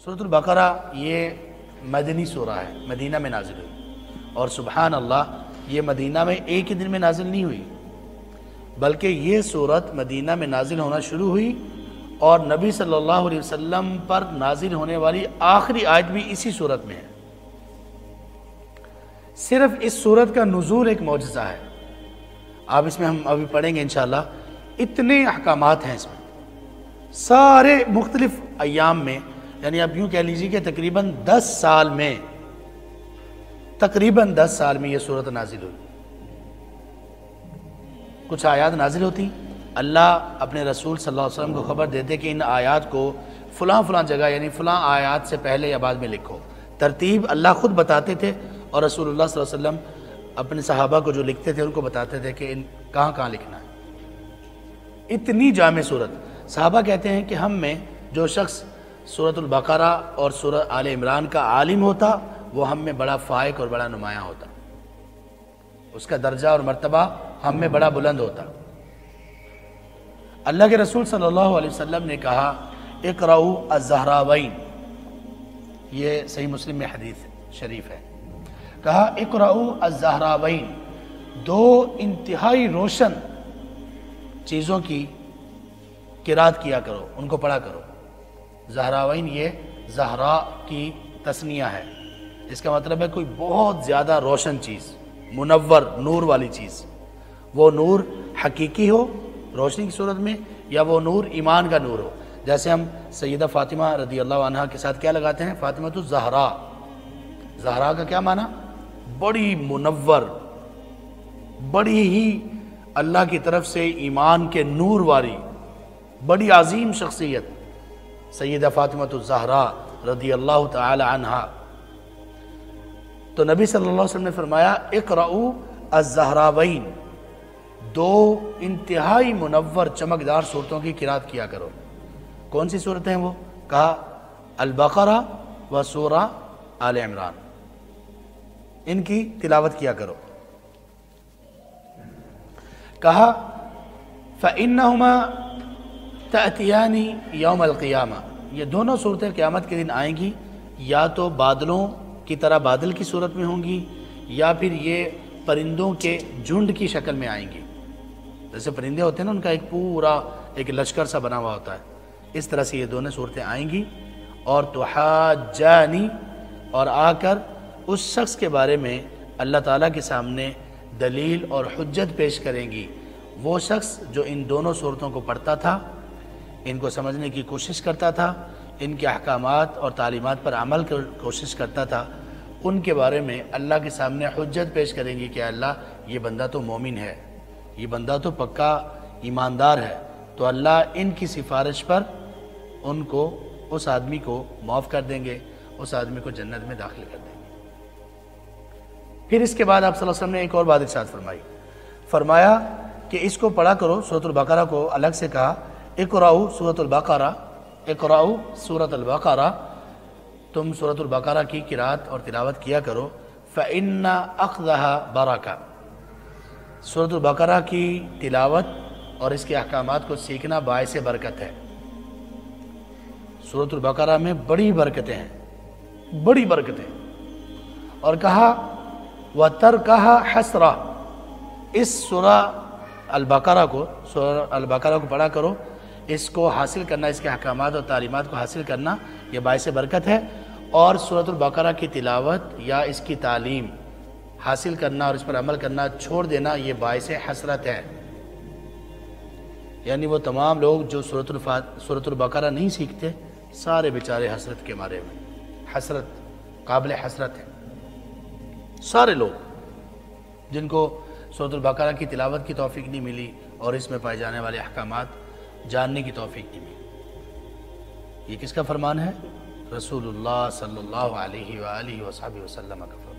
سورۃ البقرہ یہ مدنی سورہ ہے، مدینہ میں نازل ہوئی، اور سبحان اللہ یہ مدینہ میں ایک ہی دن میں نازل نہیں ہوئی، بلکہ یہ سورت مدینہ میں نازل ہونا شروع ہوئی اور نبی صلی اللہ علیہ وسلم پر نازل ہونے والی آخری آیت بھی اسی سورت میں ہے۔ صرف اس سورت کا نزول ایک معجزہ ہے، آپ اس میں ہم ابھی پڑھیں گے انشاءاللہ۔ اتنے احکامات ہیں اس میں، سارے مختلف ایام میں، یعنی آپ یوں کہہ لیجیے کہ تقریباً 10 سال میں یہ سورت نازل ہوئی۔ کچھ آیات نازل ہوتی، اللہ اپنے رسول صلی اللہ علیہ وسلم کو خبر دیتے کہ ان آیات کو فلاں فلاں جگہ یعنی فلاں آیات سے پہلے یا بعد میں لکھو۔ ترتیب اللہ خود بتاتے تھے، اور رسول اللہ صلی اللہ علیہ وسلم اپنے صحابہ کو جو لکھتے تھے ان کو بتاتے تھے کہ ان کہاں کہاں لکھنا ہے۔ اتنی جامع سورت، صحابہ کہتے ہیں کہ ہم میں جو شخص سورۃ البقرہ اور سورۃ آل عمران کا عالم ہوتا وہ ہم میں بڑا فائق اور بڑا نمایاں ہوتا، اس کا درجہ اور مرتبہ ہم میں بڑا بلند ہوتا۔ اللہ کے رسول صلی اللہ علیہ وسلم نے کہا اقرؤوا الزہراوین، یہ صحیح مسلم میں حدیث شریف ہے، کہا اقرؤوا الزہراوین، دو انتہائی روشن چیزوں کی قرات کیا کرو، ان کو پڑھا کرو۔ زہراوین یہ زہرا کی تثنیہ ہے، اس کا مطلب ہے کوئی بہت زیادہ روشن چیز، منور نور والی چیز، وہ نور حقیقی ہو روشنی کی صورت میں، یا وہ نور ایمان کا نور ہو۔ جیسے ہم سیدہ فاطمہ رضی اللہ عنہا کے ساتھ کیا لگاتے ہیں، فاطمہ الزہرا، زہرا کا کیا معنی؟ بڑی منور، بڑی ہی اللہ کی طرف سے ایمان کے نور والی بڑی عظیم شخصیت سیدہ فاطمہ الزہرا رضی اللہ تعالی عنہا۔ تو نبی صلی اللہ علیہ وسلم نے فرمایا اقرؤوا الزہراوین، دو انتہائی منور چمکدار صورتوں کی قرات کیا کرو۔ کون سی صورتیں ہیں وہ؟ کہا البقرہ و سورہ آل عمران، ان کی تلاوت کیا کرو۔ کہا فَإِنَّهُمَا تَأْتِيَانِ يَوْمَ الْقِيَامَةِ، یہ دونوں صورتیں قیامت کے دن آئیں گی، یا تو بادلوں کی طرح بادل کی صورت میں ہوں گی، یا پھر یہ پرندوں کے جھنڈ کی شکل میں آئیں گی۔ جیسے پرندے ہوتے ہیں نا، ان کا ایک پورا ایک لشکر سا بنا ہوا ہوتا ہے، اس طرح سے یہ دونوں صورتیں آئیں گی، اور تحاجانی، اور آ کر اس شخص کے بارے میں اللہ تعالیٰ کے سامنے دلیل اور حجت پیش کریں گی، وہ شخص جو ان دونوں صورتوں کو پڑھتا تھا، ان کو سمجھنے کی کوشش کرتا تھا، ان کے احکامات اور تعلیمات پر عمل کی کوشش کرتا تھا، ان کے بارے میں اللہ کے سامنے حجت پیش کریں گی کہ اللہ یہ بندہ تو مومن ہے، یہ بندہ تو پکا ایماندار ہے، تو اللہ ان کی سفارش پر ان کو، اس آدمی کو معاف کر دیں گے، اس آدمی کو جنت میں داخل کر دیں گے۔ پھر اس کے بعد آپ صلی اللہ علیہ وسلم نے ایک اور بات ارشاد فرمایا کہ اس کو پڑھا کرو، سورۃ البقرہ کو الگ سے کہا اقرؤوا سورۃ البقرہ، اقرؤوا سورۃ البقرہ، تم سورۃ البقرہ کی قرات اور تلاوت کیا کرو، فإن أخذها برکہ، سورۃ البقرہ کی تلاوت اور اس کے احکامات کو سیکھنا باعث برکت ہے۔ سورۃ البقرہ میں بڑی برکتیں ہیں، بڑی برکتیں، اور کہا وَتَرْكَهَا حَسْرَةٌ، اس سورہ البقرہ کو پڑھا کرو، اس کو حاصل کرنا، اس کے احکامات اور تعلیمات کو حاصل کرنا یہ باعث برکت ہے، اور سورۃ البقرہ کی تلاوت یا اس کی تعلیم حاصل کرنا اور اس پر عمل کرنا چھوڑ دینا یہ باعث حسرت ہے۔ یعنی وہ تمام لوگ جو سورۃ البقرہ نہیں سیکھتے، سارے بیچارے حسرت کے مارے ہوئے، حسرت، قابل حسرت ہے۔ سارے لوگ جن کو سورۃ البقرہ کی تلاوت کی توفیق نہیں ملی اور اس میں پائے جانے والے احکامات جاننے کی توفیق نہیں ملی، یہ کس کا فرمان ہے؟ رسول اللہ صلی اللہ علیہ وآلہ وصحبہ وسلم کا فرمان۔